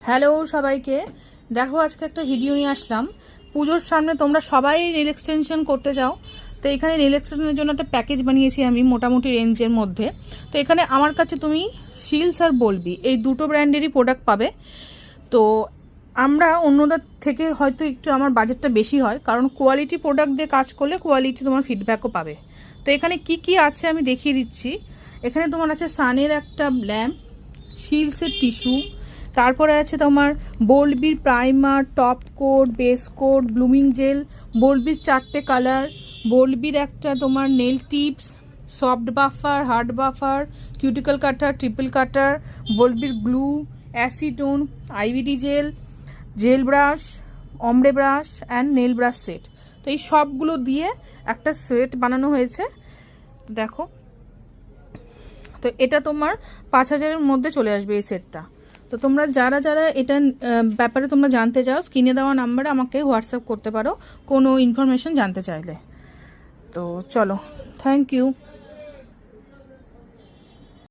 Hello সবাইকে, দেখো আজকে একটা ভিডিও নিয়ে আসলাম। পুজোর সামনে তোমরা সবাই নেল এক্সটেনশন করতে চাও, তো এখানে নেল এক্সটেনশনের জন্য একটা প্যাকেজ বানিয়েছি আমি মোটামুটি রেঞ্জের মধ্যে। তো এখানে আমার কাছে তুমি শিলস আর বলবি এই দুটো ব্র্যান্ডেরই প্রোডাক্ট পাবে। তো আমরা অন্যদের থেকে হয়তো একটু আমার বাজেটটা বেশি হয়, কারণ কোয়ালিটি প্রোডাক্ট দিয়ে কাজ করলে কোয়ালিটি তোমার ফিডব্যাকও পাবে। তো এখানে কি কি আছে আমি দেখিয়ে দিচ্ছি। এখানে তোমার আছে সানের একটা ল্যাম্প, শিলসের টিস্যু, তারপরে আছে তোমার বোলবির primer, top coat, base coat, blooming gel, বোলবির 4টে কালার, বোলবির একটা তোমার nail tips, soft buffer, hard buffer, cuticle cutter, triple cutter, বোলবির glue, acetone, IVD gel, gel brush, ombre brush and nail brush set. তো এই সবগুলো দিয়ে একটা সেট বানানো হয়েছে। দেখো, তো এটা তোমার 5,000-এর মধ্যে চলে আসবে এই সেটটা। তো তোমরা যারা যারা এটা ব্যাপারে তোমরা জানতে চাও, স্ক্রিনে দেওয়া নাম্বারে আমাকে হোয়াটসঅ্যাপ করতে পারো কোনো ইনফরমেশন জানতে চাইলে। তো চলো, থ্যাংক ইউ।